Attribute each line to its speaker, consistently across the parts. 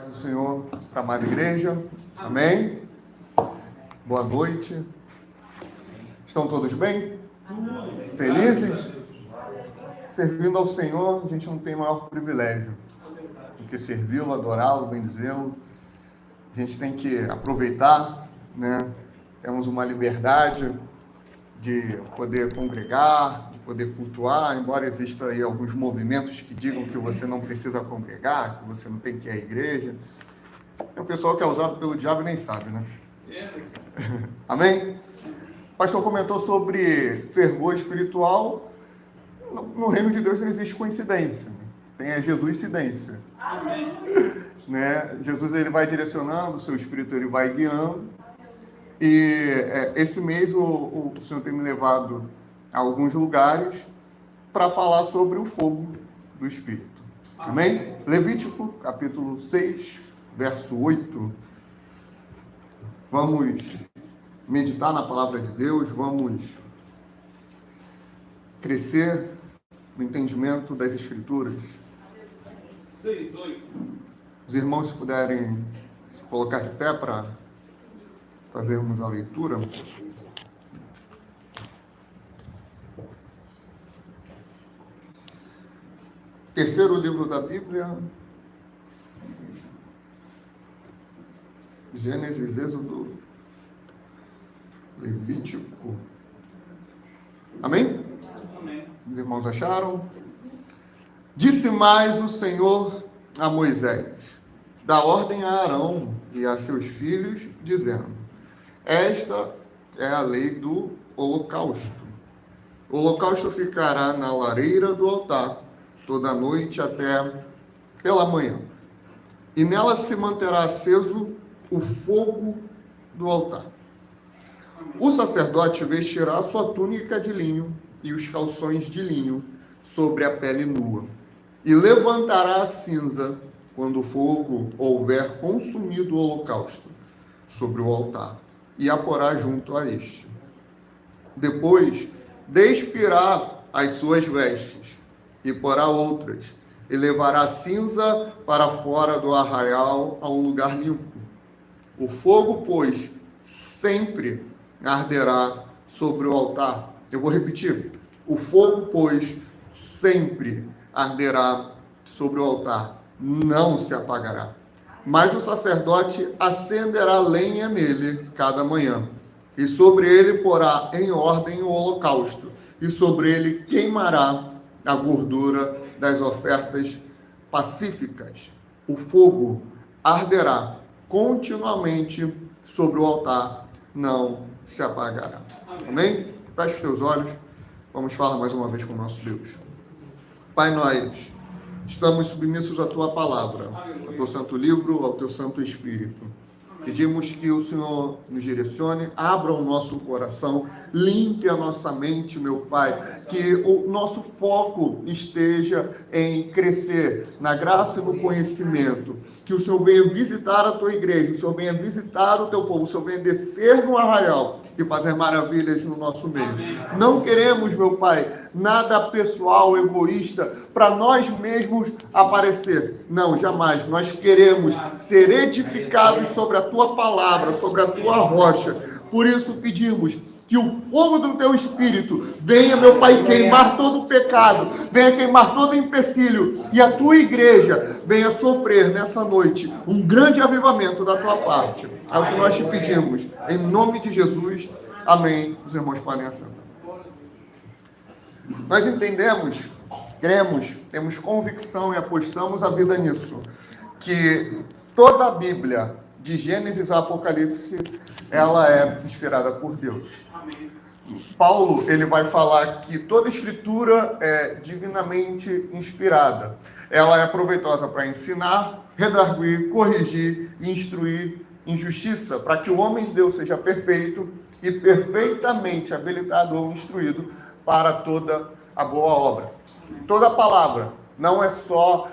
Speaker 1: do Senhor para a amada igreja. Amém? Boa noite. Estão todos bem? Felizes? Servindo ao Senhor, a gente não tem maior privilégio do que servi-lo, adorá-lo, bendizê-lo. A gente tem que aproveitar, né? Temos uma liberdade de poder congregar, de poder cultuar, embora existam aí alguns movimentos que digam que você não precisa congregar, que você não tem que ir à igreja. É o pessoal que é usado pelo diabo e nem sabe, né? Amém? O pastor comentou sobre fervor espiritual. No reino de Deus não existe coincidência, né? Tem a Jesuscidência.
Speaker 2: Amém.
Speaker 1: Né? Jesus ele vai direcionando, o seu espírito ele vai guiando. E esse mês o Senhor tem me levado a alguns lugares para falar sobre o fogo do Espírito. Amém? Levítico, capítulo 6, verso 8. Vamos meditar na palavra de Deus, vamos crescer no entendimento das Escrituras.
Speaker 2: 6, 8.
Speaker 1: Os irmãos, se puderem se colocar de pé para fazermos a leitura. Terceiro livro da Bíblia, Gênesis, Êxodo, Levítico. Amém?
Speaker 2: Amém.
Speaker 1: Os irmãos acharam? Disse mais o Senhor a Moisés: dá ordem a Arão e a seus filhos, dizendo: esta é a lei do holocausto. O holocausto ficará na lareira do altar toda a noite até pela manhã, e nela se manterá aceso o fogo do altar. O sacerdote vestirá a sua túnica de linho e os calções de linho sobre a pele nua, e levantará a cinza quando o fogo houver consumido o holocausto sobre o altar, e a porá junto a este. Depois despirá as suas vestes, e porá outras, e levará a cinza para fora do arraial a um lugar limpo. O fogo, pois, sempre arderá sobre o altar. Eu vou repetir. O fogo, pois, sempre arderá sobre o altar, não se apagará. Mas o sacerdote acenderá lenha nele cada manhã, e sobre ele porá em ordem o holocausto, e sobre ele queimará a gordura das ofertas pacíficas. O fogo arderá continuamente sobre o altar, não se apagará. Amém? Feche os teus olhos, vamos falar mais uma vez com o nosso Deus. Pai, nós estamos submissos à Tua palavra, ao Teu santo livro, ao Teu santo Espírito. Pedimos que o Senhor nos direcione, abra o nosso coração, limpe a nossa mente, meu Pai, que o nosso foco esteja em crescer na graça e no conhecimento, que o Senhor venha visitar a Tua igreja, o Senhor venha visitar o Teu povo, o Senhor venha descer no arraial e fazer maravilhas no nosso meio. Não queremos, meu Pai, nada pessoal, egoísta, para nós mesmos aparecer. Não, jamais. Nós queremos ser edificados sobre a Tua palavra, sobre a Tua rocha. Por isso pedimos que o fogo do Teu Espírito venha, meu Pai, queimar todo o pecado, venha queimar todo o empecilho, e a Tua igreja venha sofrer nessa noite um grande avivamento da Tua parte. É o que nós te pedimos, em nome de Jesus. Amém. Os irmãos podem assentar. Nós entendemos, cremos, temos convicção e apostamos a vida nisso, que toda a Bíblia, de Gênesis a Apocalipse, ela é inspirada por Deus. Paulo, ele vai falar que toda escritura é divinamente inspirada. Ela é proveitosa para ensinar, redarguir, corrigir e instruir em justiça, para que o homem de Deus seja perfeito e perfeitamente habilitado ou instruído para toda a boa obra. Toda palavra, não é só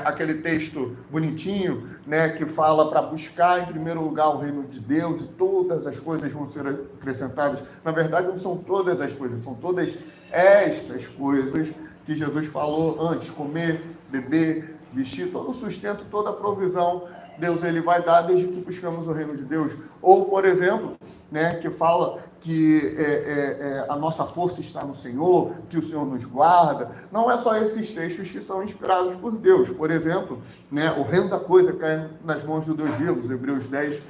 Speaker 1: aquele texto bonitinho, né, que fala para buscar em primeiro lugar o reino de Deus e todas as coisas vão ser acrescentadas. Na verdade, não são todas as coisas, são todas estas coisas que Jesus falou antes: comer, beber, vestir, todo o sustento, toda a provisão Deus ele vai dar desde que buscamos o reino de Deus. Ou, por exemplo, né, que fala que a nossa força está no Senhor, que o Senhor nos guarda. Não é só esses textos que são inspirados por Deus. Por exemplo, né, o reino da coisa cai nas mãos do Deus vivo, Hebreus 10,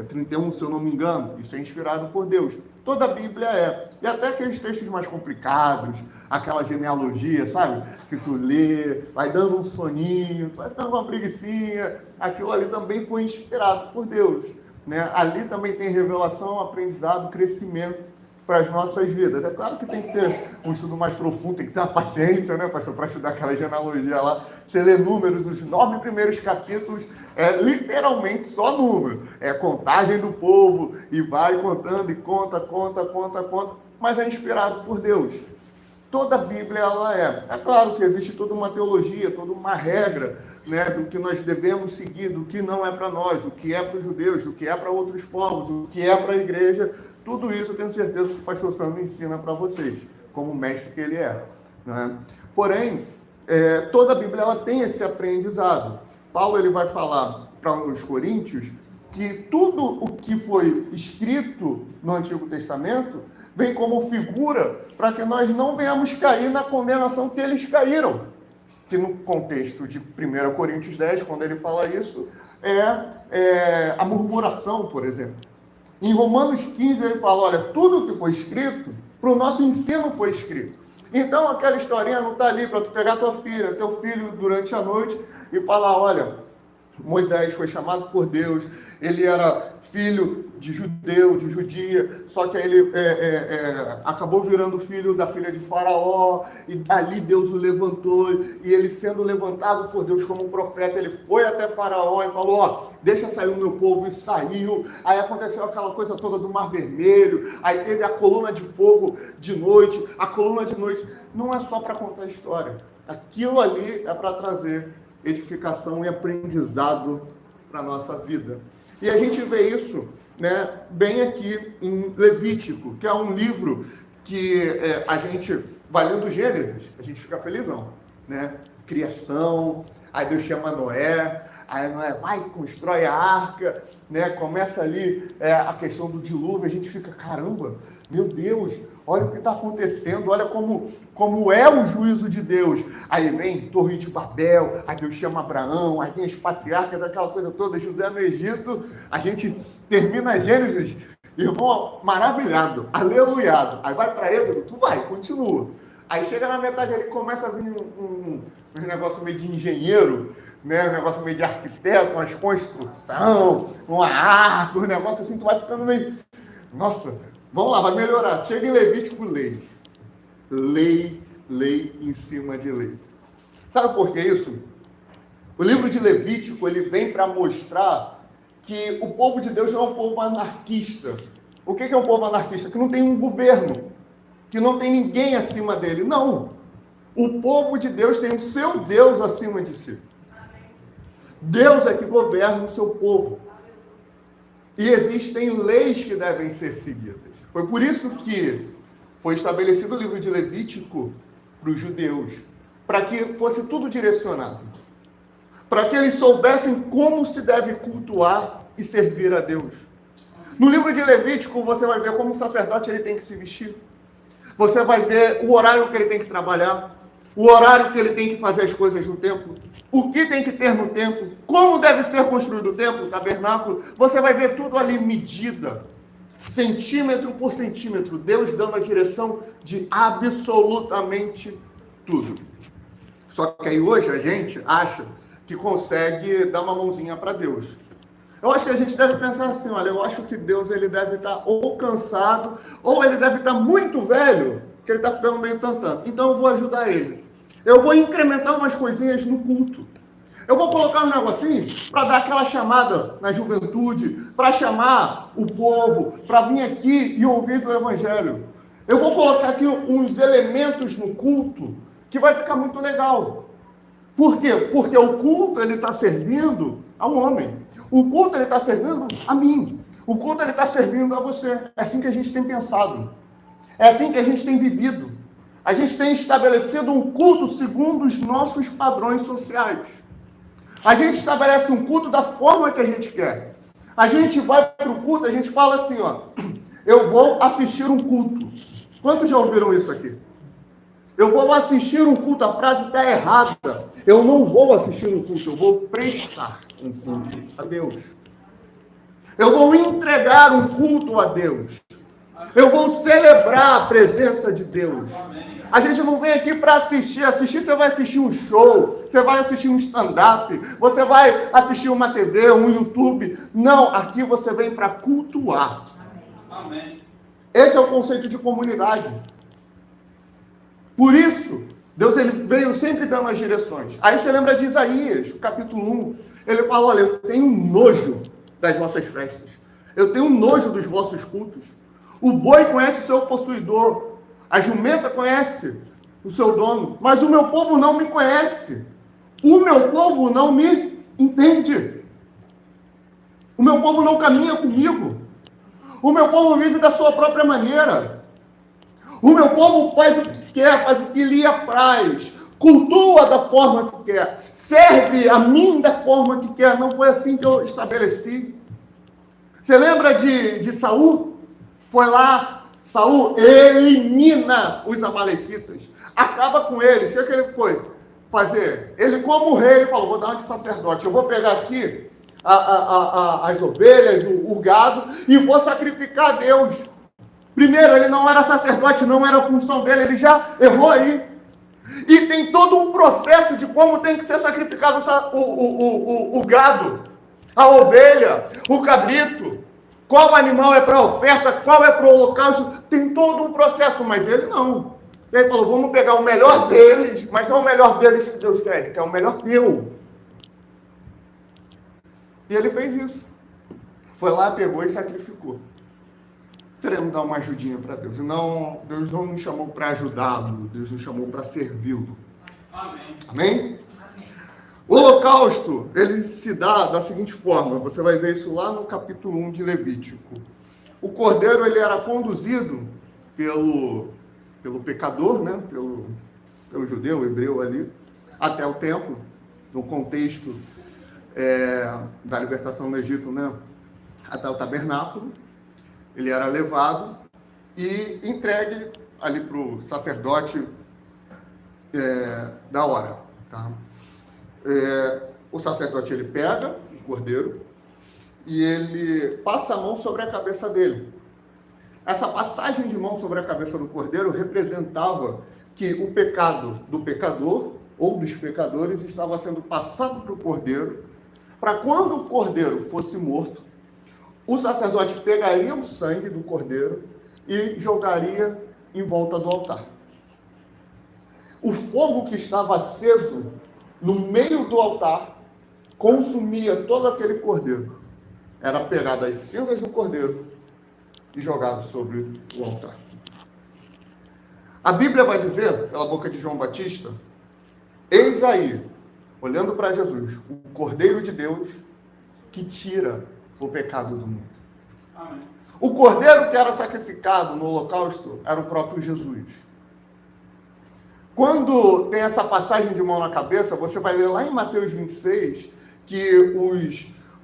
Speaker 1: 31, se eu não me engano. Isso é inspirado por Deus. Toda a Bíblia é. E até aqueles textos mais complicados, aquela genealogia, sabe? Que tu lê, vai dando um soninho, vai ficando uma preguicinha. Aquilo ali também foi inspirado por Deus. Né? Ali também tem revelação, aprendizado, crescimento para as nossas vidas. É claro que tem que ter um estudo mais profundo, tem que ter uma paciência, né, pastor, para estudar aquela genealogia lá. Você lê números, os 9 primeiros capítulos, literalmente só número. É contagem do povo, e vai contando, e conta, mas é inspirado por Deus. Toda a Bíblia, ela é. É claro que existe toda uma teologia, toda uma regra, né, do que nós devemos seguir, do que não é para nós, do que é para os judeus, do que é para outros povos, do que é para a igreja. Tudo isso eu tenho certeza que o pastor Sandro ensina para vocês, como mestre que ele é. Né? Porém, toda a Bíblia ela tem esse aprendizado. Paulo ele vai falar para os coríntios que tudo o que foi escrito no Antigo Testamento vem como figura para que nós não venhamos cair na condenação que eles caíram. Que no contexto de 1 Coríntios 10, quando ele fala isso, é a murmuração, por exemplo. Em Romanos 15 ele fala, olha, tudo que foi escrito, para o nosso ensino foi escrito. Então aquela historinha não está ali para tu pegar tua filha, teu filho durante a noite e falar, olha, Moisés foi chamado por Deus, ele era filho de judeu, de judia, só que aí ele acabou virando filho da filha de Faraó, e ali Deus o levantou, e ele sendo levantado por Deus como profeta, ele foi até Faraó e falou, ó, deixa sair o meu povo, e saiu. Aí aconteceu aquela coisa toda do Mar Vermelho, aí teve a coluna de fogo de noite, a coluna de noite. Não é só para contar a história, aquilo ali é para trazer edificação e aprendizado para a nossa vida. E a gente vê isso, né, bem aqui em Levítico, que é um livro que a gente vai lendo Gênesis, a gente fica felizão, né? Criação, aí Deus chama Noé, aí Noé vai, constrói a arca, né? Começa ali a questão do dilúvio, a gente fica, caramba, meu Deus, olha o que está acontecendo, olha como é o juízo de Deus. Aí vem Torre de Babel, aí Deus chama Abraão, aí vem os patriarcas, aquela coisa toda, José no Egito, a gente termina Gênesis, irmão, maravilhado, aleluiado. Aí vai para Êxodo, tu vai, continua. Aí chega na metade, ele começa a vir um negócio meio de engenheiro, né? Um negócio meio de arquiteto, umas construção, uma arca, um negócio assim, tu vai ficando meio... Nossa, vamos lá, vai melhorar. Chega em Levítico, lei. Lei em cima de lei. Sabe por que isso? O livro de Levítico, ele vem para mostrar que o povo de Deus não é um povo anarquista. O que é um povo anarquista? Que não tem um governo, que não tem ninguém acima dele. Não. O povo de Deus tem o seu Deus acima de si. Deus é que governa o seu povo. E existem leis que devem ser seguidas. Foi por isso que foi estabelecido o livro de Levítico para os judeus, para que fosse tudo direcionado, para que eles soubessem como se deve cultuar e servir a Deus. No livro de Levítico você vai ver como o sacerdote ele tem que se vestir, você vai ver o horário que ele tem que trabalhar, o horário que ele tem que fazer as coisas no templo, o que tem que ter no templo, como deve ser construído o templo, o tabernáculo, você vai ver tudo ali medida, centímetro por centímetro, Deus dando a direção de absolutamente tudo. Só que aí hoje a gente acha que consegue dar uma mãozinha para Deus. Eu acho que a gente deve pensar assim, olha, eu acho que Deus ele deve estar ou cansado, ou ele deve estar muito velho, que ele está ficando meio tantão. Então eu vou ajudar ele. Eu vou incrementar umas coisinhas no culto. Eu vou colocar um negocinho para dar aquela chamada na juventude, para chamar o povo, para vir aqui e ouvir do Evangelho. Eu vou colocar aqui uns elementos no culto que vai ficar muito legal. Por quê? Porque o culto ele está servindo ao homem. O culto ele está servindo a mim. O culto ele está servindo a você. É assim que a gente tem pensado. É assim que a gente tem vivido. A gente tem estabelecido um culto segundo os nossos padrões sociais. A gente estabelece um culto da forma que a gente quer. A gente vai para o culto, a gente fala assim, ó, eu vou assistir um culto. Quantos já ouviram isso aqui? Eu vou assistir um culto, a frase está errada. Eu não vou assistir um culto, eu vou prestar um culto a Deus. Eu vou entregar um culto a Deus. Eu vou celebrar a presença de Deus. A gente não vem aqui para assistir. Assistir, você vai assistir um show, você vai assistir um stand-up, você vai assistir uma TV, um YouTube. Não, aqui você vem para cultuar.
Speaker 2: Amém.
Speaker 1: Esse é o conceito de comunidade. Por isso, Deus ele veio sempre dando as direções. Aí você lembra de Isaías, capítulo 1. Ele fala, olha, eu tenho nojo das vossas festas. Eu tenho nojo dos vossos cultos. O boi conhece o seu possuidor. A jumenta conhece o seu dono. Mas o meu povo não me conhece. O meu povo não me entende. O meu povo não caminha comigo. O meu povo vive da sua própria maneira. O meu povo faz o que quer, faz o que lhe apraz. Cultua da forma que quer. Serve a mim da forma que quer. Não foi assim que eu estabeleci. Você lembra de Saul? Foi lá, Saul elimina os amalequitas. Acaba com eles. O que ele foi fazer? Ele, como rei, ele falou, vou dar uma de sacerdote. Eu vou pegar aqui as ovelhas, o gado, e vou sacrificar a Deus. Primeiro, ele não era sacerdote, não era a função dele, ele já errou aí. E tem todo um processo de como tem que ser sacrificado o gado, a ovelha, o cabrito, qual animal é para a oferta, qual é para o holocausto, tem todo um processo, mas ele não. E aí falou, vamos pegar o melhor deles, mas não o melhor deles que Deus quer, que é o melhor teu. E ele fez isso. Foi lá, pegou e sacrificou. Querendo dar uma ajudinha para Deus. Não, Deus não nos chamou para ajudá-lo, Deus nos chamou para servi-lo.
Speaker 2: Amém.
Speaker 1: Amém? O holocausto, ele se dá da seguinte forma, você vai ver isso lá no capítulo 1 de Levítico. O cordeiro, ele era conduzido pelo pecador, né? pelo judeu, hebreu ali, até o templo, no contexto da libertação do Egito, né? Até o tabernáculo. Ele era levado e entregue ali para o sacerdote da hora. Tá? O sacerdote ele pega o cordeiro e ele passa a mão sobre a cabeça dele. Essa passagem de mão sobre a cabeça do cordeiro representava que o pecado do pecador ou dos pecadores estava sendo passado para o cordeiro, para quando o cordeiro fosse morto, o sacerdote pegaria o sangue do cordeiro e jogaria em volta do altar. O fogo que estava aceso no meio do altar consumia todo aquele cordeiro. Era pegado as cinzas do cordeiro e jogado sobre o altar. A Bíblia vai dizer, pela boca de João Batista, eis aí, olhando para Jesus, o Cordeiro de Deus que tira o pecado do mundo.
Speaker 2: Amém.
Speaker 1: O cordeiro que era sacrificado no holocausto era o próprio Jesus. Quando tem essa passagem de mão na cabeça, você vai ler lá em Mateus 26, que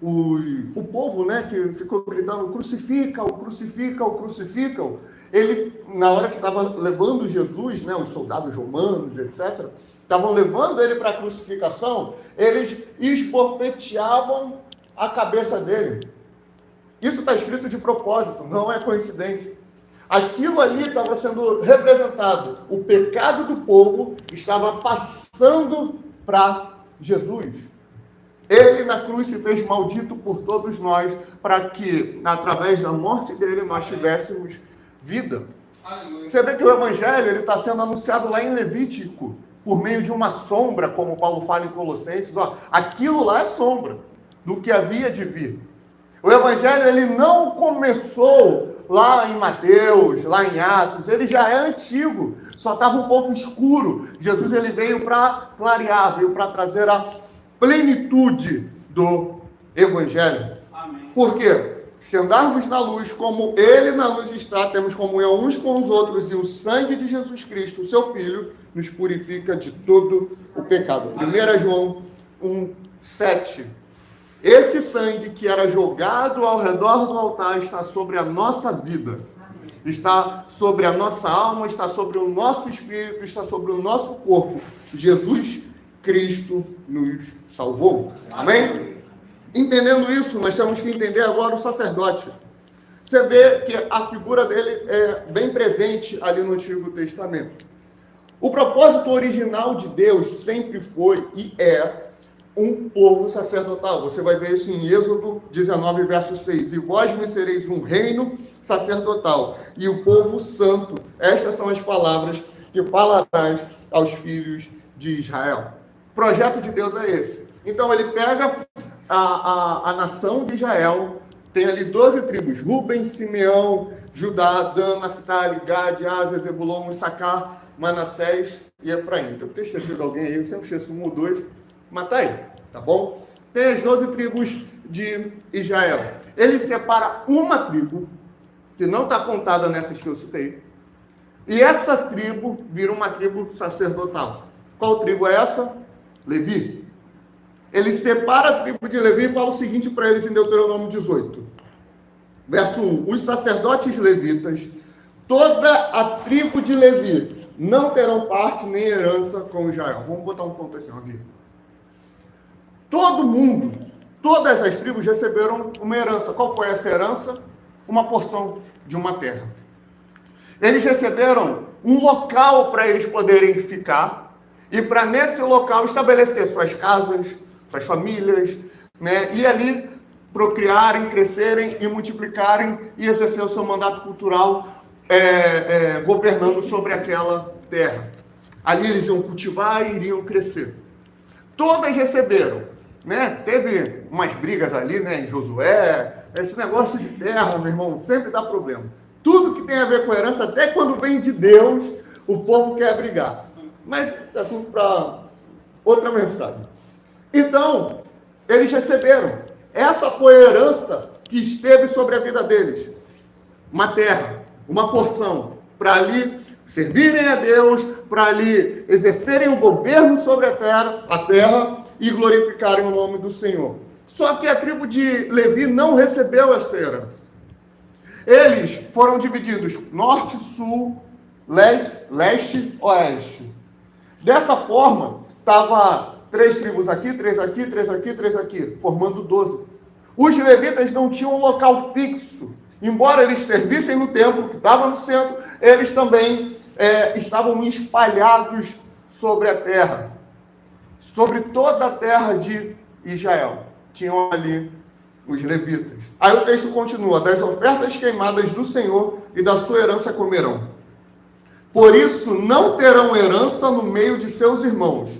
Speaker 1: o povo, né, que ficou gritando, crucifica-o, crucifica-o, crucifica-o, ele, na hora que estava levando Jesus, né, os soldados romanos, etc., estavam levando ele para a crucificação, eles esbofeteavam a cabeça dele. Isso está escrito de propósito, não é coincidência. Aquilo ali estava sendo representado. O pecado do povo estava passando para Jesus. Ele na cruz se fez maldito por todos nós, para que, através da morte dele, nós tivéssemos vida.
Speaker 2: Aleluia.
Speaker 1: Você vê que o Evangelho está sendo anunciado lá em Levítico, por meio de uma sombra, como Paulo fala em Colossenses. Ó, aquilo lá é sombra do que havia de vir. O Evangelho ele não começou lá em Mateus, lá em Atos, ele já é antigo, só estava um pouco escuro. Jesus ele veio para clarear, veio para trazer a plenitude do Evangelho.
Speaker 2: Amém.
Speaker 1: Por quê? Se andarmos na luz como Ele na luz está, temos comunhão uns com os outros, e o sangue de Jesus Cristo, o seu Filho, nos purifica de todo o pecado. 1 João 1, 7. Esse sangue que era jogado ao redor do altar está sobre a nossa vida, está sobre a nossa alma, está sobre o nosso espírito, está sobre o nosso corpo. Jesus Cristo nos salvou. Amém? Entendendo isso, nós temos que entender agora o sacerdote. Você vê que a figura dele é bem presente ali no Antigo Testamento. O propósito original de Deus sempre foi e é um povo sacerdotal. Você vai ver isso em Êxodo 19, verso 6. E vós me sereis um reino sacerdotal e o povo santo. Estas são as palavras que falarás aos filhos de Israel. O projeto de Deus é esse. Então ele pega a nação de Israel, tem ali 12 tribos, Ruben, Simeão, Judá, Dan, Naphtali, Gad, Aser, Zebulon, Issacar, Manassés e Efraim. Devo ter esquecido alguém aí, eu sempre esqueço um ou dois, mas tá aí, tá bom? Tem as 12 tribos de Israel. Ele separa uma tribo, que não está contada nessas que eu citei, e essa tribo vira uma tribo sacerdotal. Qual tribo é essa? Levi. Ele separa a tribo de Levi e fala o seguinte para eles em Deuteronômio 18. Verso 1. Os sacerdotes levitas, toda a tribo de Levi, não terão parte nem herança com Israel. Vamos botar um ponto aqui, uma vírgula. Todo mundo, todas as tribos receberam uma herança. Qual foi essa herança? Uma porção de uma terra. Eles receberam um local para eles poderem ficar e para nesse local estabelecer suas casas, suas famílias, né? E ali procriarem, crescerem e multiplicarem e exercer o seu mandato cultural governando sobre aquela terra. Ali eles iam cultivar e iriam crescer. Todas receberam, né? Teve umas brigas ali, né, em Josué. Esse negócio de terra, meu irmão, sempre dá problema. Tudo que tem a ver com herança, até quando vem de Deus, o povo quer brigar. Mas esse assunto para outra mensagem. Então, eles receberam. Essa foi a herança que esteve sobre a vida deles. Uma terra, uma porção, para ali servirem a Deus, para ali exercerem o governo sobre a terra e glorificarem o nome do Senhor. Só que a tribo de Levi não recebeu essa herança. Eles foram divididos norte, sul, leste, oeste. Dessa forma, estava 3 tribos aqui, 3 aqui, 3 aqui, 3 aqui, formando 12. Os levitas não tinham um local fixo. Embora eles servissem no templo, que estava no centro, eles também estavam espalhados sobre a terra. Sobre toda a terra de Israel. Tinham ali os levitas. Aí o texto continua. Das ofertas queimadas do Senhor e da sua herança comerão. Por isso não terão herança no meio de seus irmãos.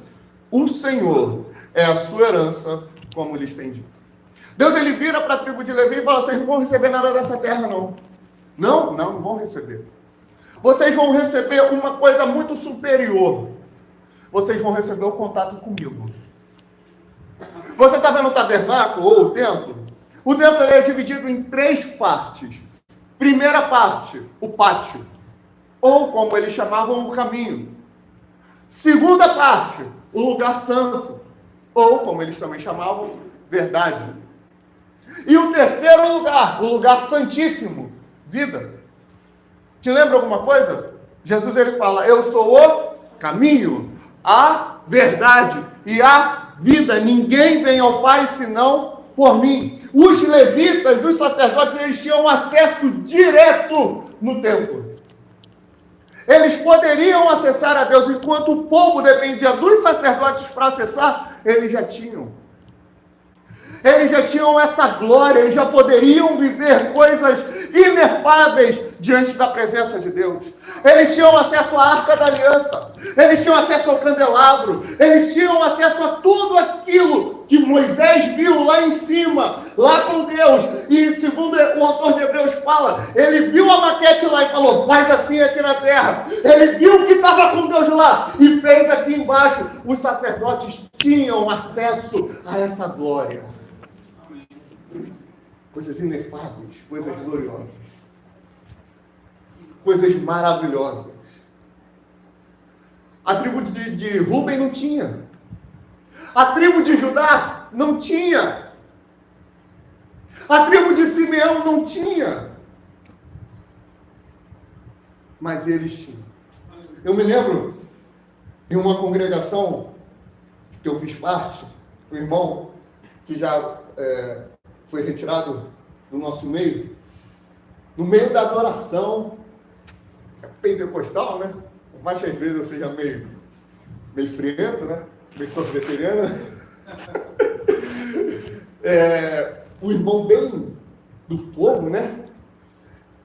Speaker 1: O Senhor é a sua herança, como lhes tem dito. Deus, ele vira para a tribo de Levi e fala, vocês não vão receber nada dessa terra, não. Não vão receber. Vocês vão receber uma coisa muito superior. Vocês vão receber o contato comigo. Você está vendo o tabernáculo ou o templo? O templo é dividido em 3 partes. Primeira parte, o pátio. Ou, como eles chamavam, o caminho. Segunda parte, o lugar santo. Ou, como eles também chamavam, verdade. E o terceiro lugar, o lugar santíssimo, vida. Te lembra alguma coisa? Jesus, ele fala, eu sou o caminho, a verdade e a vida. Ninguém vem ao Pai senão por mim. Os levitas, os sacerdotes, eles tinham acesso direto no templo. Eles poderiam acessar a Deus, enquanto o povo dependia dos sacerdotes para acessar, eles já tinham. Eles já tinham essa glória, eles já poderiam viver coisas inefáveis diante da presença de Deus. Eles tinham acesso à Arca da Aliança, eles tinham acesso ao candelabro, eles tinham acesso a tudo aquilo que Moisés viu lá em cima, lá com Deus. E segundo o autor de Hebreus fala, ele viu a maquete lá e falou, faz assim aqui na terra. Ele viu que estava com Deus lá e fez aqui embaixo. Os sacerdotes tinham acesso a essa glória. Coisas inefáveis, coisas gloriosas, coisas maravilhosas. A tribo de Ruben não tinha. A tribo de Judá não tinha. A tribo de Simeão não tinha. Mas eles tinham. Eu me lembro, em uma congregação que eu fiz parte, o irmão que já foi retirado do nosso meio, no meio da adoração, pentecostal, né? Por mais que às vezes eu seja meio friento, né? Meio sofreteriano. O irmão bem do fogo, né?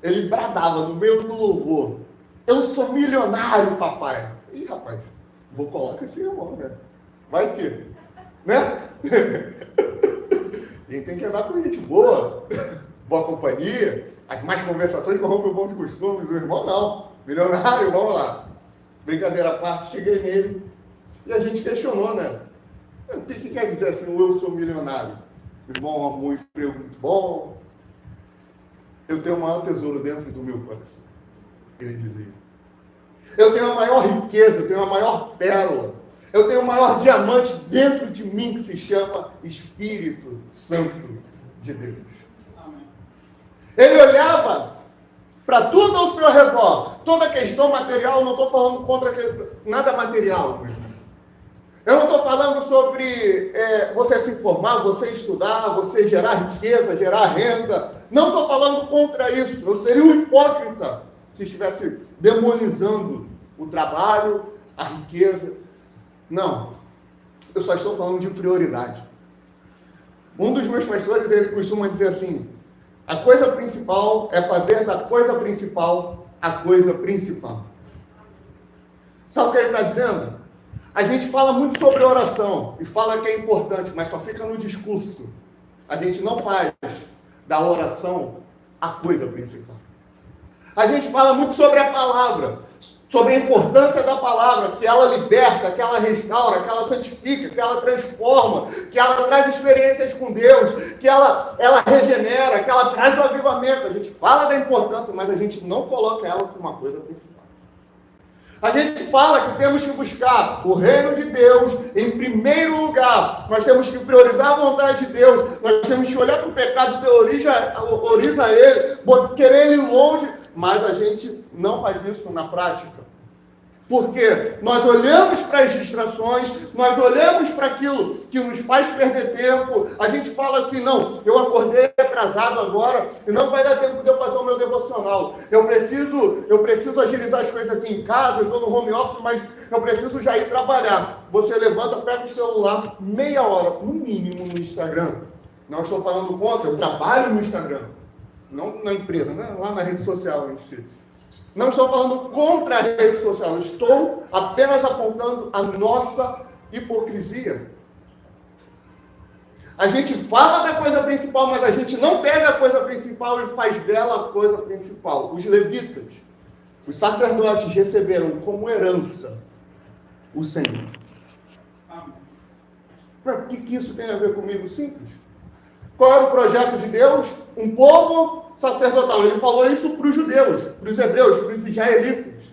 Speaker 1: Ele bradava no meio do louvor: eu sou milionário, papai. Ih, rapaz, vou colocar esse irmão, né? Vai que, né? A gente tem que andar com gente boa, boa companhia, as más conversações corrompem o bom de costumes. O irmão não, milionário, vamos lá. Brincadeira à parte, cheguei nele e a gente questionou, né? O que quer dizer assim, eu sou milionário? O irmão arrumou um emprego muito bom, eu tenho o maior tesouro dentro do meu coração, ele dizia. Eu tenho a maior riqueza, eu tenho a maior pérola, eu tenho o maior diamante dentro de mim que se chama Espírito Santo de Deus.
Speaker 2: Amém.
Speaker 1: Ele olhava para tudo ao seu redor, toda questão material. Não estou falando contra nada material, meu irmão. Eu não estou falando sobre você se informar, você estudar, você gerar riqueza, gerar renda. Não estou falando contra isso. Eu seria um hipócrita se estivesse demonizando o trabalho, a riqueza. Não. Eu só estou falando de prioridade. Um dos meus pastores, ele costuma dizer assim: a coisa principal é fazer da coisa principal a coisa principal. Sabe o que ele está dizendo? A gente fala muito sobre oração e fala que é importante, mas só fica no discurso. A gente não faz da oração a coisa principal. A gente fala muito sobre a palavra, sobre a importância da palavra, que ela liberta, que ela restaura, que ela santifica, que ela transforma, que ela traz experiências com Deus, que ela regenera, que ela traz o avivamento. A gente fala da importância, mas a gente não coloca ela como uma coisa principal. A gente fala que temos que buscar o reino de Deus em primeiro lugar. Nós temos que priorizar a vontade de Deus. Nós temos que olhar para o pecado, teoriza ele, querer ele longe. Mas a gente não faz isso na prática. Porque nós olhamos para as distrações, nós olhamos para aquilo que nos faz perder tempo. A gente fala assim: não, eu acordei atrasado agora e não vai dar tempo de eu fazer o meu devocional. Eu preciso agilizar as coisas aqui em casa, eu estou no home office, mas eu preciso já ir trabalhar. Você levanta, pega o celular, meia hora, no mínimo, no Instagram. Não estou falando contra, eu trabalho no Instagram. Não na empresa, né? Lá na rede social em si. Não estou falando contra a rede social, estou apenas apontando a nossa hipocrisia. A gente fala da coisa principal, mas a gente não pega a coisa principal e faz dela a coisa principal. Os levitas, os sacerdotes receberam como herança o Senhor. Mas o que isso tem a ver comigo? Simples. Qual era o projeto de Deus? Um povo sacerdotal. Ele falou isso para os judeus, para os hebreus, para os israelitas.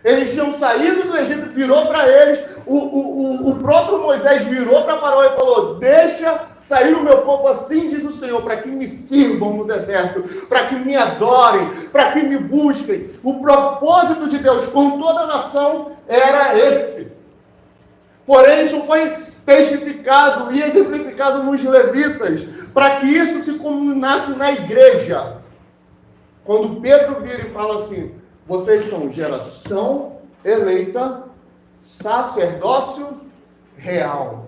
Speaker 1: Eles tinham saído do Egito, virou para eles, o próprio Moisés virou para Faraó e falou: deixa sair o meu povo, assim diz o Senhor, para que me sirvam no deserto, para que me adorem, para que me busquem. O propósito de Deus com toda a nação era esse. Porém, isso foi testificado e exemplificado nos levitas, para que isso se culminasse na igreja. Quando Pedro vira e fala assim: vocês são geração eleita, sacerdócio real,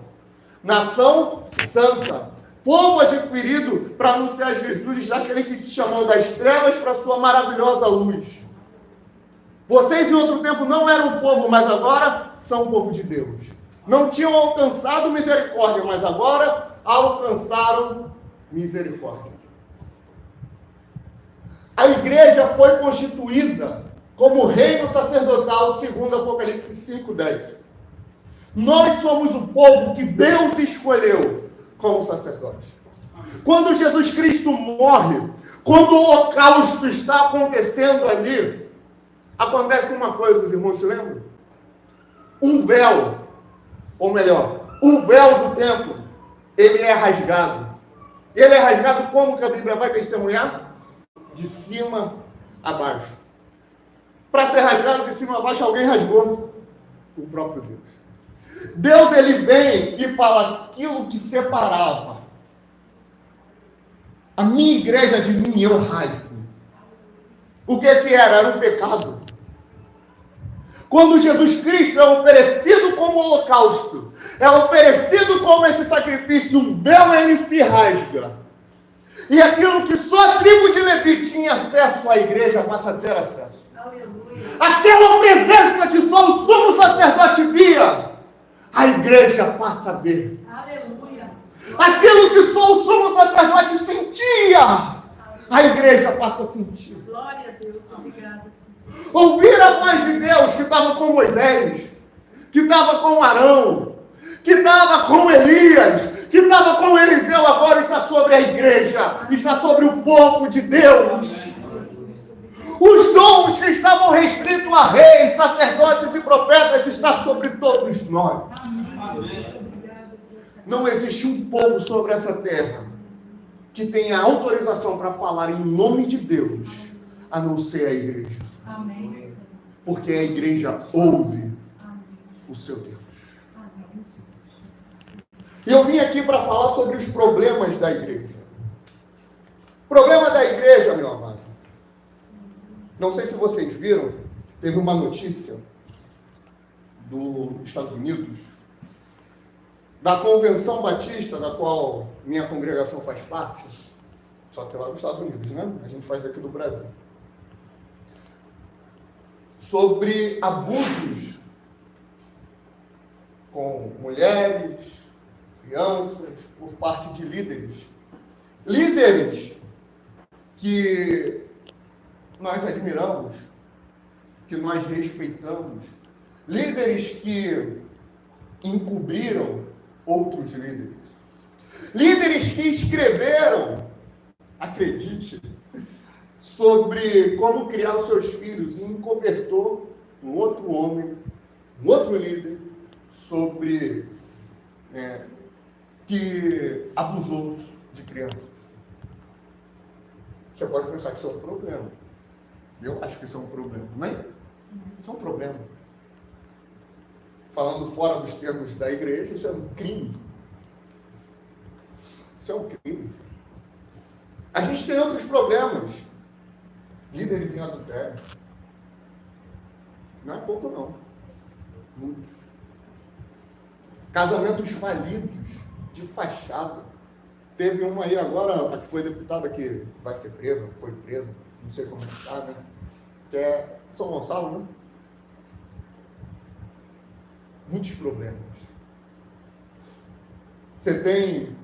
Speaker 1: nação santa, povo adquirido para anunciar as virtudes daquele que te chamou das trevas para a sua maravilhosa luz. Vocês em outro tempo não eram o povo, mas agora são o povo de Deus. Não tinham alcançado misericórdia, mas agora alcançaram misericórdia. A igreja foi constituída como reino sacerdotal, segundo Apocalipse 5:10. Nós somos o povo que Deus escolheu como sacerdote. Quando Jesus Cristo morre, quando o holocausto está acontecendo ali, acontece uma coisa, os irmãos se lembram? Um véu, ou melhor, o véu do templo ele é rasgado. E ele é rasgado como que a Bíblia vai testemunhar? De cima a baixo. Para ser rasgado de cima a baixo, alguém rasgou. O próprio Deus. Deus, ele vem e fala aquilo que separava a minha igreja de mim, eu rasgo. O que era? Era um pecado. Quando Jesus Cristo é oferecido como holocausto, é oferecido como esse sacrifício, o véu ele se rasga. E aquilo que só a tribo de Levi tinha acesso à igreja passa a ter acesso.
Speaker 3: Aleluia.
Speaker 1: Aquela presença que só o sumo sacerdote via, a igreja passa a ver.
Speaker 3: Aleluia.
Speaker 1: Aquilo que só o sumo sacerdote sentia, a igreja passa a sentir.
Speaker 3: Glória a Deus. Obrigada, Senhor.
Speaker 1: Ouvir a voz de Deus que estava com Moisés, que estava com Arão, que estava com Elias, que estava com Eliseu, agora está sobre a igreja, está sobre o povo de Deus. Os dons que estavam restritos a reis, sacerdotes e profetas estão sobre todos nós. Não existe um povo sobre essa terra que tenha autorização para falar em nome de Deus, a não ser a igreja.
Speaker 3: Amém, Senhor.
Speaker 1: Porque a igreja ouve
Speaker 3: Amém.
Speaker 1: o seu Deus.
Speaker 3: Amém, Jesus.
Speaker 1: E eu vim aqui para falar sobre os problemas da igreja. O problema da igreja, meu amado. Não sei se vocês viram, teve uma notícia dos Estados Unidos, da Convenção Batista, da qual minha congregação faz parte, só que lá dos Estados Unidos, né? A gente faz aqui do Brasil. Sobre abusos com mulheres, crianças, por parte de líderes. Líderes que nós admiramos, que nós respeitamos. Líderes que encobriram outros líderes. Líderes que escreveram, acredite, sobre como criar os seus filhos e encobertou um outro homem, um outro líder, sobre que abusou de crianças. Você pode pensar que isso é um problema. Eu acho que isso é um problema, não é? Isso é um problema. Falando fora dos termos da igreja, isso é um crime. Isso é um crime. A gente tem outros problemas. Líderes em adultério. Não é pouco, não. Muitos. Casamentos falidos, de fachada. Teve uma aí agora, a que foi deputada que vai ser presa, foi presa, não sei como está, né? Que é São Gonçalo, né? Muitos problemas. Você tem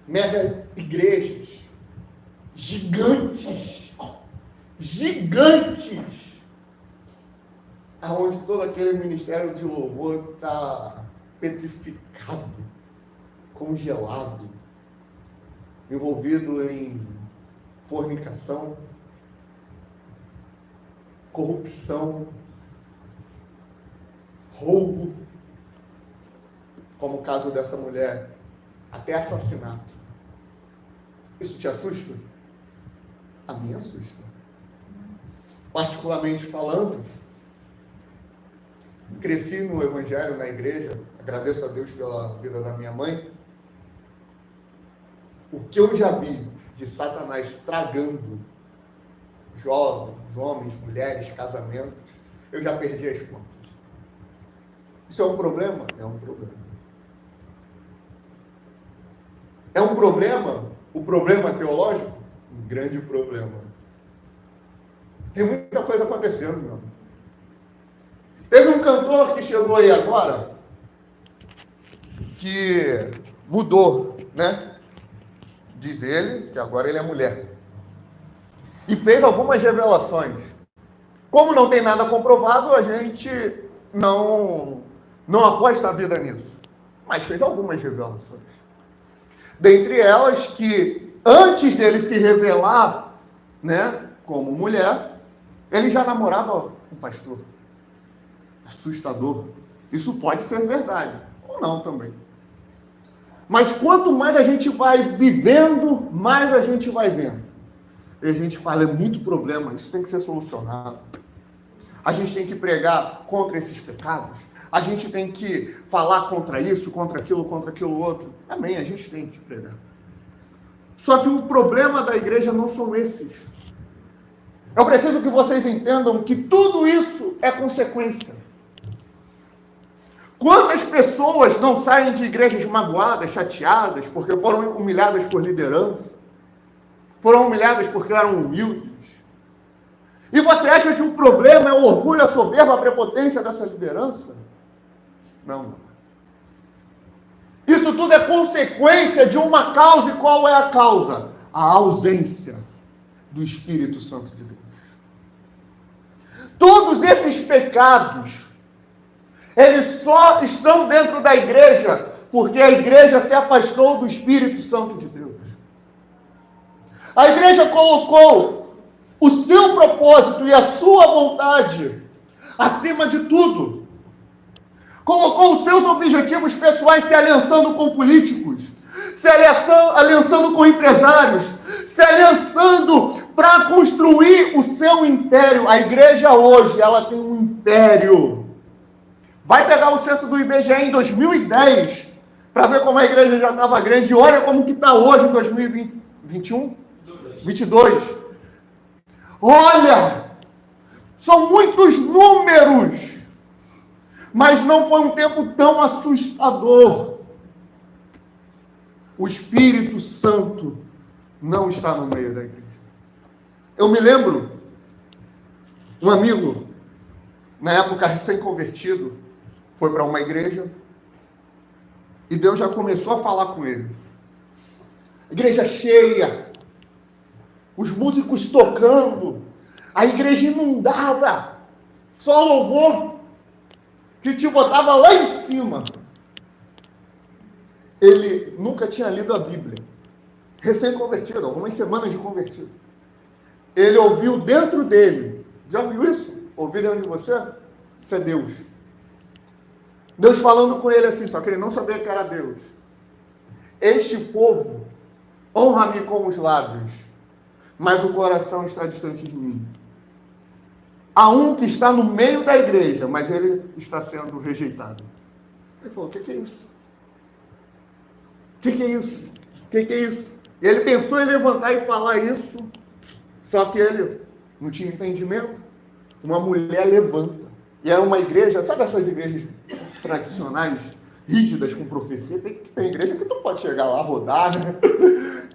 Speaker 1: mega igrejas, gigantes, aonde todo aquele ministério de louvor está petrificado, congelado, envolvido em fornicação, corrupção, roubo, como o caso dessa mulher, até assassinato. Isso te assusta? A mim assusta. Particularmente falando, cresci no Evangelho, na igreja, agradeço a Deus pela vida da minha mãe. O que eu já vi de Satanás tragando jovens, homens, mulheres, casamentos, eu já perdi as contas. Isso é um problema? É um problema. É um problema? O problema teológico? Um grande problema. Tem muita coisa acontecendo, meu amigo. Teve um cantor que chegou aí agora, que mudou, né? Diz ele que agora ele é mulher. E fez algumas revelações. Como não tem nada comprovado, a gente não aposta a vida nisso. Mas fez algumas revelações. Dentre elas que, antes dele se revelar, né, como mulher, ele já namorava um pastor. Assustador. Isso pode ser verdade, ou não também. Mas quanto mais a gente vai vivendo, mais a gente vai vendo. E a gente fala, é muito problema, isso tem que ser solucionado. A gente tem que pregar contra esses pecados. A gente tem que falar contra isso, contra aquilo outro. Amém, a gente tem que pregar. Só que o problema da igreja não são esses. Eu preciso que vocês entendam que tudo isso é consequência. Quantas pessoas não saem de igrejas magoadas, chateadas, porque foram humilhadas por liderança? Foram humilhadas porque eram humildes? E você acha que o problema é o orgulho, a soberba, a prepotência dessa liderança? Não. Isso tudo é consequência de uma causa. E qual é a causa? A ausência do Espírito Santo de Deus. Todos esses pecados, eles só estão dentro da igreja porque a igreja se afastou do Espírito Santo de Deus. A igreja colocou o seu propósito e a sua vontade acima de tudo. Colocou os seus objetivos pessoais se aliançando com políticos, se aliançando com empresários, se aliançando para construir o seu império. A igreja hoje, ela tem um império. Vai pegar o censo do IBGE em 2010 para ver como a igreja já estava grande. E olha como que está hoje em 2021, 22. Olha, são muitos números. Mas não foi um tempo tão assustador. O Espírito Santo não está no meio da igreja. Eu me lembro, um amigo, na época recém-convertido, foi para uma igreja e Deus já começou a falar com ele. Igreja cheia, os músicos tocando, a igreja inundada, só louvor que te botava lá em cima. Ele nunca tinha lido a Bíblia. Recém-convertido, algumas semanas de convertido. Ele ouviu dentro dele. Já ouviu isso? Ouvir dentro de você? Isso é Deus. Deus falando com ele assim, só que ele não sabia que era Deus. Este povo honra-me com os lábios, mas o coração está distante de mim. Há um que está no meio da igreja, mas ele está sendo rejeitado. Ele falou, o que é isso? O que é isso? O que é isso? E ele pensou em levantar e falar isso, só que ele não tinha entendimento. Uma mulher levanta. E era uma igreja, sabe essas igrejas tradicionais, rígidas, com profecia? Tem igreja que tu pode chegar lá, rodar, né?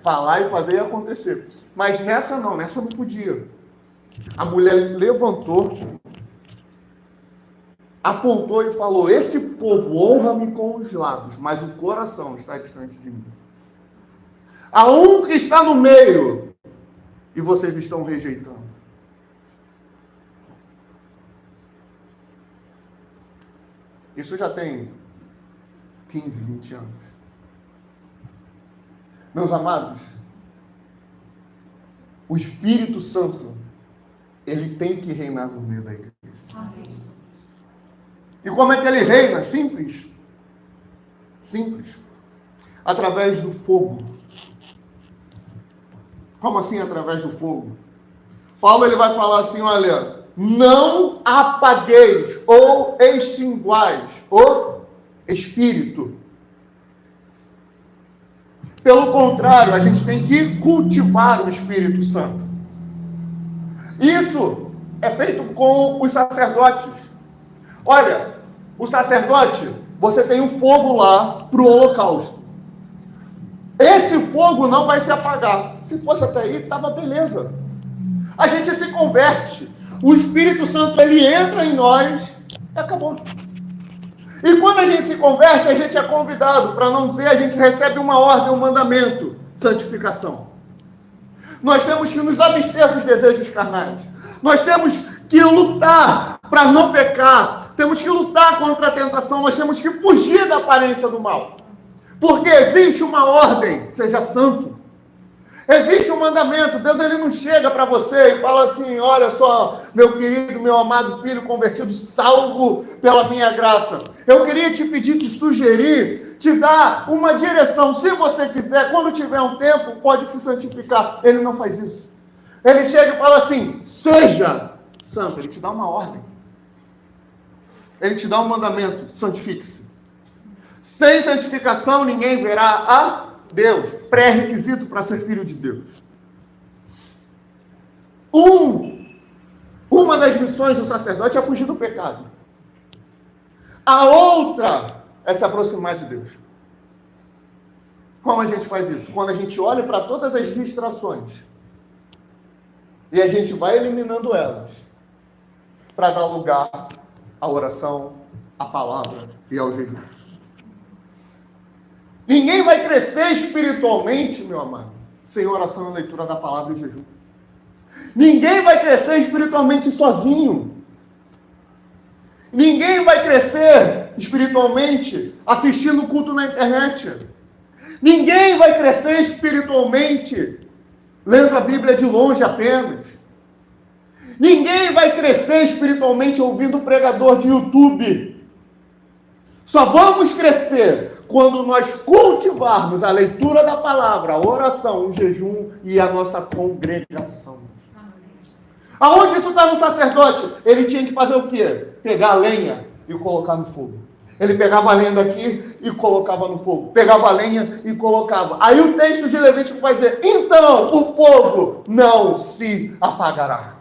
Speaker 1: Falar e fazer e acontecer. Mas nessa não podia. A mulher levantou, apontou e falou, esse povo honra-me com os lábios, mas o coração está distante de mim. Há um que está no meio e vocês estão rejeitando. Isso já tem 15, 20 anos. Meus amados, o Espírito Santo, ele tem que reinar no meio da igreja.
Speaker 3: Amém.
Speaker 1: E como é que ele reina? Simples. Simples. Através do fogo. Como assim através do fogo? Paulo ele vai falar assim, olha, não apagueis ou extinguais o Espírito. Pelo contrário, a gente tem que cultivar o Espírito Santo. Isso é feito com os sacerdotes. Olha, o sacerdote, você tem um fogo lá para o holocausto. Esse fogo não vai se apagar. Se fosse até aí, estava beleza. A gente se converte. O Espírito Santo, ele entra em nós e acabou. E quando a gente se converte, a gente é convidado, para não dizer, a gente recebe uma ordem, um mandamento, santificação. Nós temos que nos abster dos desejos carnais. Nós temos que lutar para não pecar. Temos que lutar contra a tentação. Nós temos que fugir da aparência do mal. Porque existe uma ordem, seja santo. Existe um mandamento. Deus ele não chega para você e fala assim: olha só, meu querido, meu amado filho convertido, salvo pela minha graça. Eu queria te pedir, te sugerir, te dar uma direção. Se você quiser, quando tiver um tempo, pode se santificar. Ele não faz isso. Ele chega e fala assim: seja santo. Ele te dá uma ordem. Ele te dá um mandamento: santifique-se. Sem santificação, ninguém verá a Deus. Pré-requisito para ser filho de Deus. Uma das missões do sacerdote é fugir do pecado. A outra é se aproximar de Deus. Como a gente faz isso? Quando a gente olha para todas as distrações e a gente vai eliminando elas para dar lugar à oração, à palavra e ao jejum. Ninguém vai crescer espiritualmente, meu amado, sem oração e leitura da palavra e jejum. Ninguém vai crescer espiritualmente sozinho. Ninguém vai crescer espiritualmente assistindo culto na internet. Ninguém vai crescer espiritualmente lendo a Bíblia de longe apenas. Ninguém vai crescer espiritualmente ouvindo pregador de YouTube. Só vamos crescer quando nós cultivarmos a leitura da palavra, a oração, o jejum e a nossa congregação. Aonde isso está no sacerdote? Ele tinha que fazer o quê? Pegar a lenha e colocar no fogo. Ele pegava a lenha daqui e colocava no fogo. Pegava a lenha e colocava. Aí o texto de Levítico vai dizer: então o fogo não se apagará.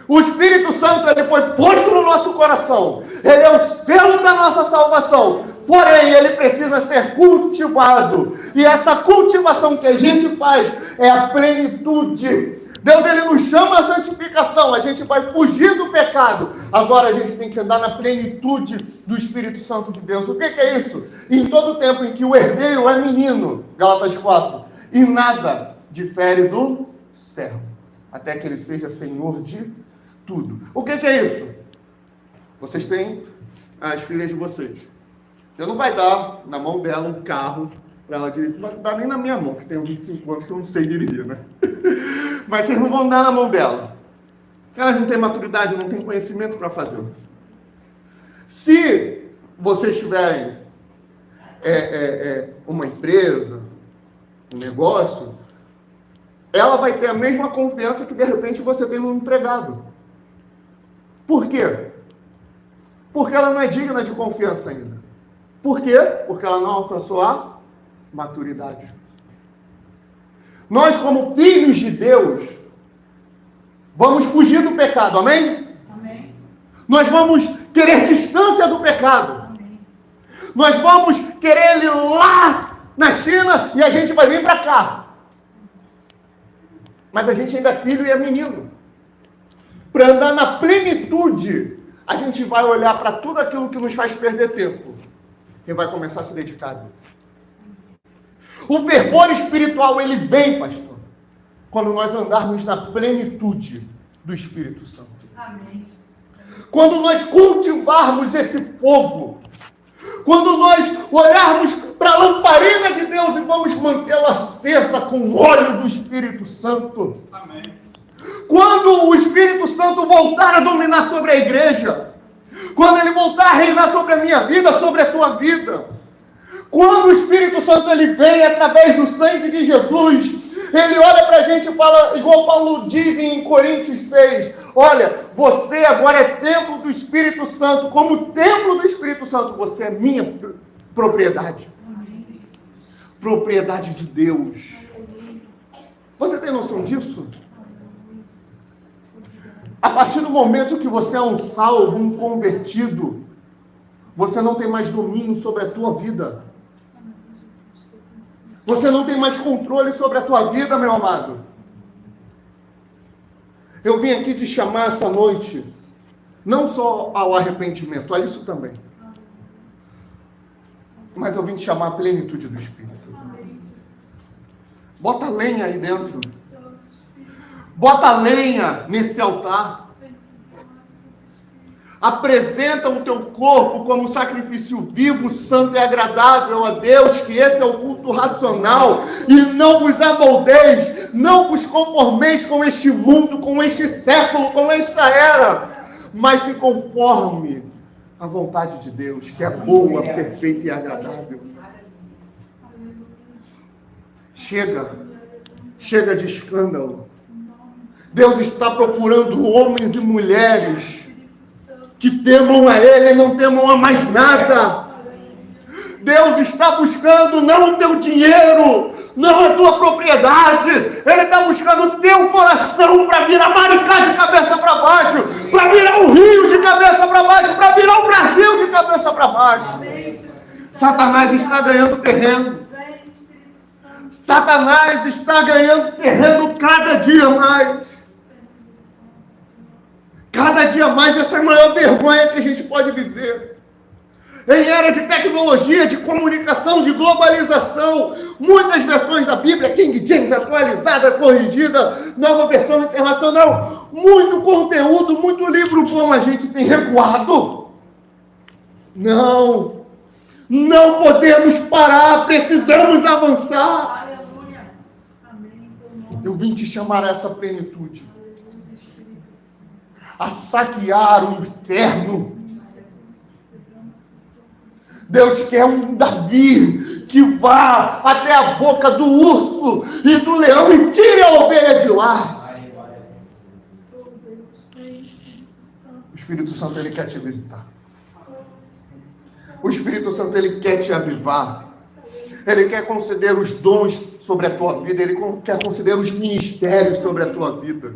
Speaker 1: O Espírito Santo ele foi posto no nosso coração. Ele é o selo da nossa salvação. Porém, ele precisa ser cultivado. E essa cultivação que a gente faz é a plenitude. Deus ele nos chama à santificação. A gente vai fugir do pecado. Agora a gente tem que andar na plenitude do Espírito Santo de Deus. O que é isso? Em todo tempo em que o herdeiro é menino, Gálatas 4, e nada difere do servo, até que ele seja senhor de tudo. O que é isso? Vocês têm as filhas de vocês. Você não vai dar na mão dela um carro para ela dirigir. Não vai dar nem na minha mão, que tenho 25 anos, que eu não sei dirigir, né? Mas vocês não vão dar na mão dela. Elas não têm maturidade, não têm conhecimento para fazê-lo. Se vocês tiverem uma empresa, um negócio, ela vai ter a mesma confiança que de repente você tem no empregado. Por quê? Porque ela não é digna de confiança ainda. Por quê? Porque ela não alcançou a maturidade. Nós, como filhos de Deus, vamos fugir do pecado, amém?
Speaker 3: Amém.
Speaker 1: Nós vamos querer distância do pecado.
Speaker 3: Amém.
Speaker 1: Nós vamos querer ele lá na China e a gente vai vir para cá. Mas a gente ainda é filho e é menino. Para andar na plenitude, a gente vai olhar para tudo aquilo que nos faz perder tempo e vai começar a se dedicar a Deus. O fervor espiritual, ele vem, pastor, quando nós andarmos na plenitude do Espírito Santo.
Speaker 3: Amém.
Speaker 1: Quando nós cultivarmos esse fogo, quando nós olharmos para a lamparina de Deus e vamos mantê-la acesa com o óleo do Espírito Santo.
Speaker 2: Amém.
Speaker 1: Quando o Espírito Santo voltar a dominar sobre a igreja, quando ele voltar a reinar sobre a minha vida, sobre a tua vida, quando o Espírito Santo ele vem através do sangue de Jesus, ele olha para a gente e fala, igual Paulo diz em Coríntios 6, olha, você agora é templo do Espírito Santo, como templo do Espírito Santo, você é minha propriedade.
Speaker 3: Amém.
Speaker 1: Propriedade de Deus. Você tem noção disso? A partir do momento que você é um salvo, um convertido, você não tem mais domínio sobre a tua vida. Você não tem mais controle sobre a tua vida, meu amado. Eu vim aqui te chamar essa noite, não só ao arrependimento, a isso também. Mas eu vim te chamar à plenitude do Espírito. Bota lenha aí dentro. Bota lenha nesse altar. Apresenta o teu corpo como sacrifício vivo, santo e agradável a Deus, que esse é o culto racional. E não vos amoldeis, não vos conformeis com este mundo, com este século, com esta era, mas se conforme à vontade de Deus, que é boa, perfeita e agradável. Chega de escândalo. Deus está procurando homens e mulheres que temam a Ele e não temam a mais nada. Deus está buscando não o teu dinheiro, não a tua propriedade. Ele está buscando o teu coração para virar Maricá de cabeça para baixo, para virar o Rio de cabeça para baixo, para virar o Brasil de cabeça para baixo. Satanás está ganhando terreno. Satanás está ganhando terreno cada dia mais. Cada dia mais, essa é a maior vergonha que a gente pode viver. Em era de tecnologia, de comunicação, de globalização, muitas versões da Bíblia, King James atualizada, corrigida, nova versão internacional, muito conteúdo, muito livro bom, a gente tem recuado. Não podemos parar, precisamos avançar.
Speaker 3: Aleluia. Amém.
Speaker 1: Eu vim te chamar a essa plenitude, a saquear o inferno. Deus quer um Davi que vá até a boca do urso e do leão e tire a ovelha de lá. O Espírito Santo, ele quer te visitar. O Espírito Santo, ele quer te avivar. Ele quer conceder os dons sobre a tua vida. Ele quer conceder os ministérios sobre a tua vida.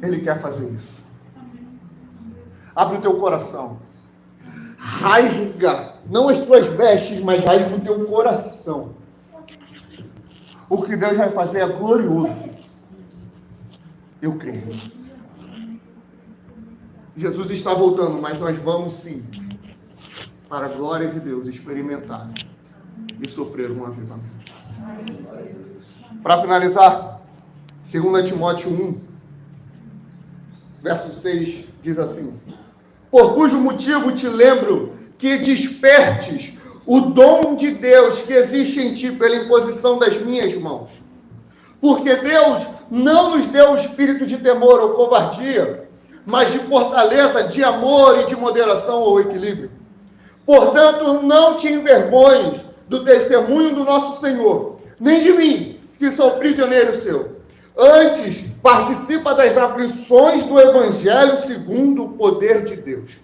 Speaker 1: Ele quer fazer isso. Abre o teu coração. Rasga, não as tuas vestes, mas rasga o teu coração. O que Deus vai fazer é glorioso. Eu creio. Jesus está voltando, mas nós vamos sim, para a glória de Deus, experimentar e sofrer um avivamento. Para finalizar, 2 Timóteo 1, verso 6, diz assim: por cujo motivo te lembro que despertes o dom de Deus que existe em ti pela imposição das minhas mãos. Porque Deus não nos deu o espírito de temor ou covardia, mas de fortaleza, de amor e de moderação ou equilíbrio. Portanto, não te envergonhes do testemunho do nosso Senhor, nem de mim, que sou prisioneiro seu. Antes, participa das aflições do Evangelho segundo o poder de Deus,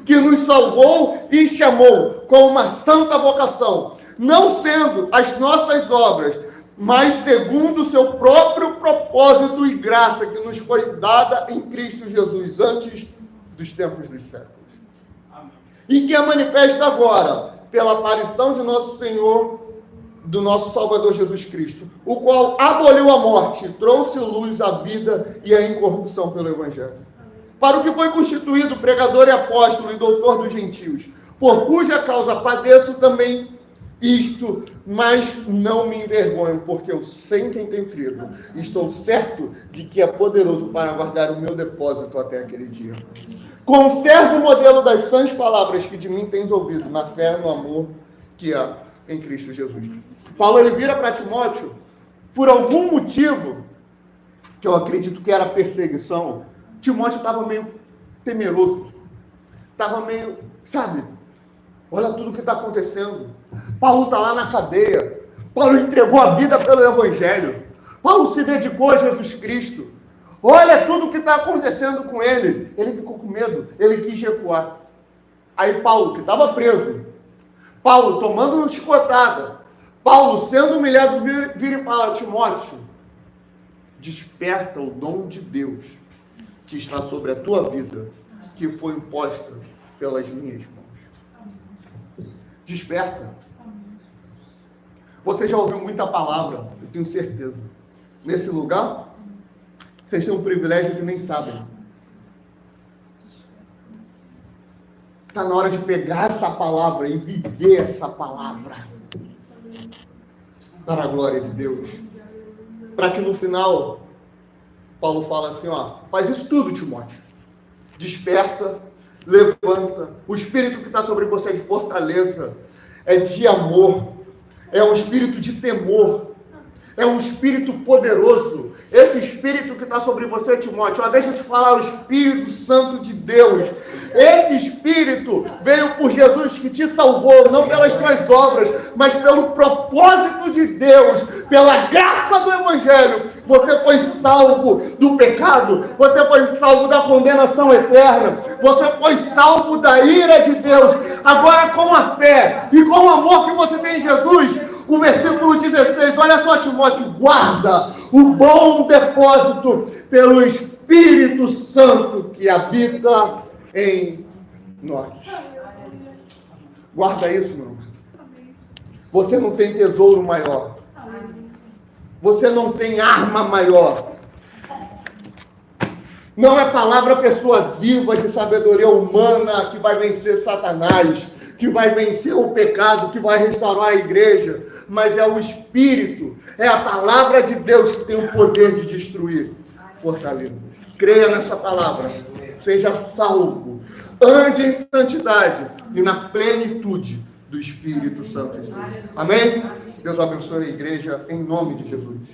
Speaker 1: que nos salvou e chamou com uma santa vocação, não sendo as nossas obras, mas segundo o seu próprio propósito e graça que nos foi dada em Cristo Jesus antes dos tempos dos séculos. Amém. E que é manifesta agora pela aparição de nosso Senhor, do nosso Salvador Jesus Cristo, o qual aboliu a morte, trouxe luz à vida e à incorrupção pelo Evangelho, para o que foi constituído pregador e apóstolo e doutor dos gentios, por cuja causa padeço também isto, mas não me envergonho, porque eu sei em quem tenho crido, e estou certo de que é poderoso para guardar o meu depósito até aquele dia. Conservo o modelo das sãs palavras que de mim tens ouvido, na fé e no amor que há em Cristo Jesus. Paulo, ele vira para Timóteo, por algum motivo, que eu acredito que era perseguição. Timóteo estava meio temeroso, estava meio, sabe, olha tudo o que está acontecendo. Paulo está lá na cadeia, Paulo entregou a vida pelo Evangelho, Paulo se dedicou a Jesus Cristo, olha tudo o que está acontecendo com ele. Ele ficou com medo, ele quis recuar. Aí Paulo, que estava preso, Paulo tomando uma chicotada, Paulo sendo humilhado, vira e fala: Timóteo, desperta o dom de Deus que está sobre a tua vida, que foi imposta pelas minhas mãos. Desperta. Você já ouviu muita palavra, eu tenho certeza. Nesse lugar, vocês têm um privilégio que nem sabem. Está na hora de pegar essa palavra e viver essa palavra para a glória de Deus. Para que no final, Paulo fala assim, ó, faz isso tudo, Timóteo. Desperta, levanta. O espírito que está sobre você é de fortaleza, é de amor, é um espírito de temor, é um espírito poderoso. Esse espírito que está sobre você, Timóteo, deixa eu te falar, o Espírito Santo de Deus. Esse espírito veio por Jesus que te salvou, não pelas tuas obras, mas pelo propósito de Deus, pela graça do Evangelho. Você foi salvo do pecado, você foi salvo da condenação eterna, você foi salvo da ira de Deus. Agora, com a fé e com o amor que você tem em Jesus, o versículo 16, olha só, Timóteo, guarda o bom depósito pelo Espírito Santo que habita em nós. Guarda isso, meu irmão. Você não tem tesouro maior. Você não tem arma maior. Não é palavra persuasiva de sabedoria humana que vai vencer Satanás, que vai vencer o pecado, que vai restaurar a igreja, mas é o Espírito, é a palavra de Deus que tem o poder de destruir fortalezas. Creia nessa palavra, seja salvo, ande em santidade e na plenitude do Espírito Santo de Deus. Amém? Deus abençoe a igreja em nome de Jesus.